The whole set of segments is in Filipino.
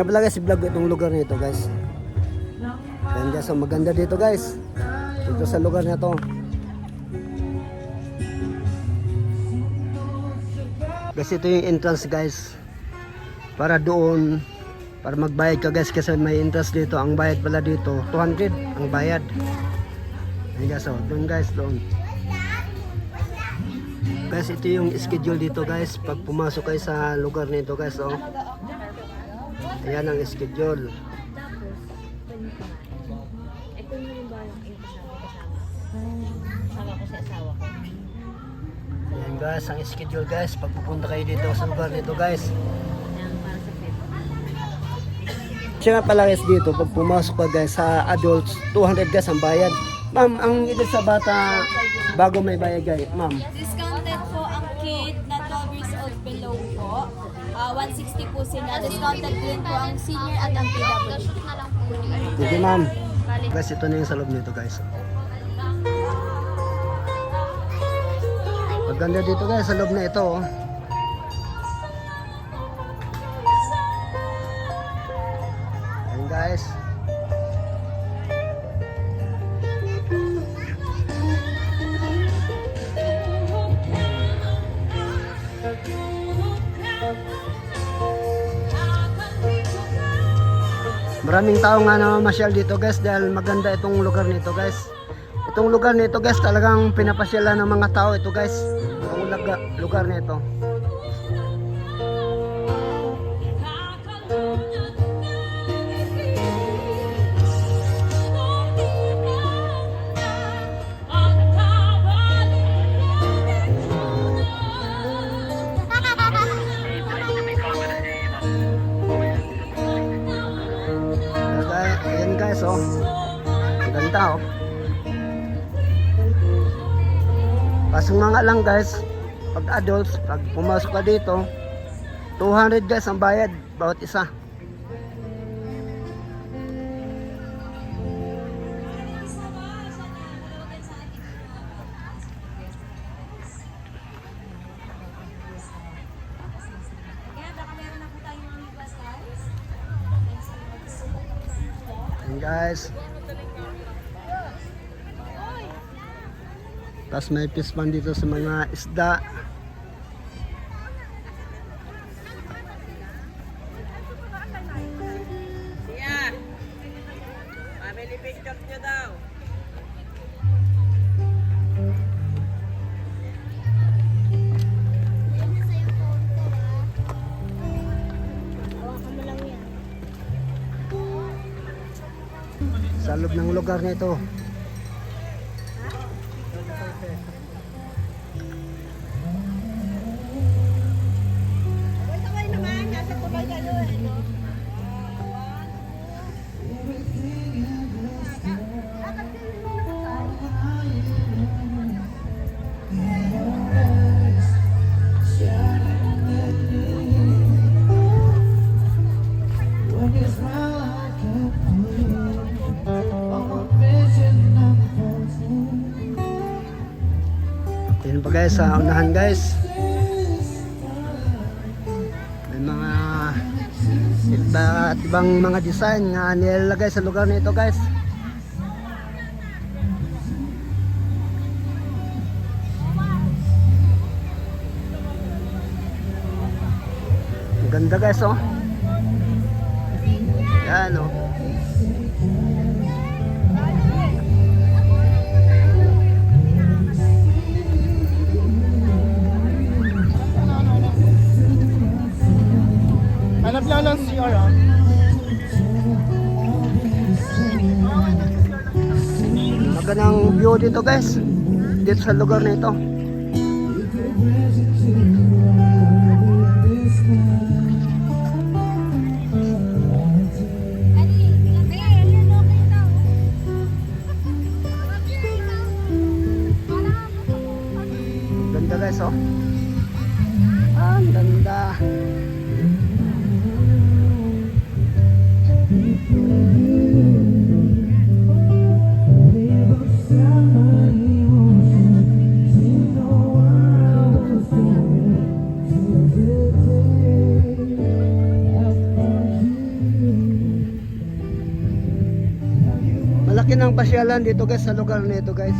Kaya pala guys, vlog itong lugar nito guys. Ayan guys, so maganda dito guys. Dito sa lugar na to. Guys, ito yung entrance guys. Para doon, para magbayad ka guys kasi may entrance dito. Ang bayad pala dito, 200 ang bayad. Ayan guys, so doon guys, doon. Guys, ito yung schedule dito guys. Pag pumasok kayo sa lugar nito guys, oh. Ayan ang schedule. Ito yung balong yung kasama ko sa asawa ko. Ayan guys, ang schedule guys. Pag pupunta kayo dito sa lugar nito guys. Yan, para sa pet. Siya nga pala guys dito, pag pumasok ka guys sa adults, 200 guys ang bayad. Ma'am, ang edad sa bata, bago may bayad guys, ma'am. Discounted po ang kid na 12 years old below po. 160 po sila. Discounted din po ang senior at ang PWD. Sige ma'am. Guys, ito na yung sa loob nito guys. Maganda dito guys, sa loob na ito. Oh. Ayan guys. Maraming tao nga na masyal dito guys dahil maganda itong lugar nito guys. Itong lugar nito guys talagang pinapasyalan ng mga tao ito guys. Ang lugar nito. Ayan guys, oh. Ang ganda, oh. Pasong mga lang guys, pag adults, pag pumasok ka dito, 200 guys ang bayad bawat isa. Ayan guys. Tapos may fish pan dito sa mga isda. Siya! Family picture nyo daw. Sa loob ng lugar nito. Yan pa guys sa unahan guys. May mga iba't ibang mga design na nilalagay sa lugar nito guys. Ang ganda guys, oh. Yan, oh. Hanap lang ng CR, ah. Magandang view dito guys. Dito sa lugar na ito. Ganda guys, oh. Ang ganda. malaki ng pasyalan dito guys sa lugar na ito guys.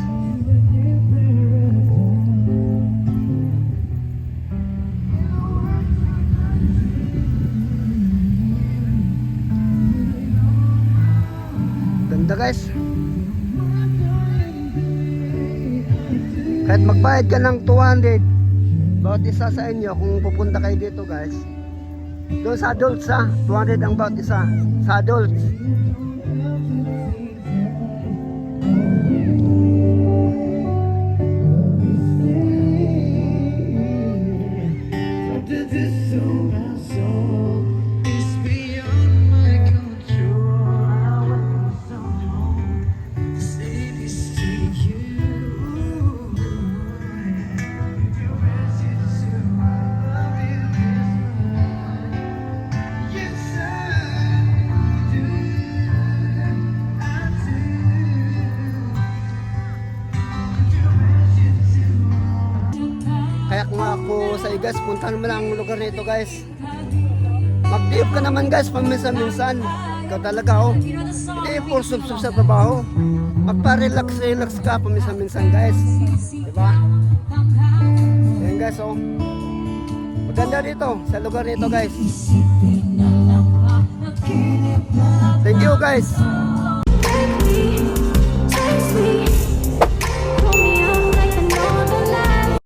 Ganda guys. Kahit magbayad ka ng 200 bawat isa sa inyo kung pupunta kayo dito guys. Doon sa adults ha, 200 ang bawat isa sa adults. Kaya kung ako sa iyo guys, puntahan mo lang ang lugar nito guys. Mag-tip ka naman guys, paminsan-minsan. Ikaw talaga oh. Hindi full sub sa trabaho. Magpa-relax ka paminsan-minsan guys. Diba? Ayan guys oh. Maganda dito, sa lugar nito guys. Thank you guys. Take me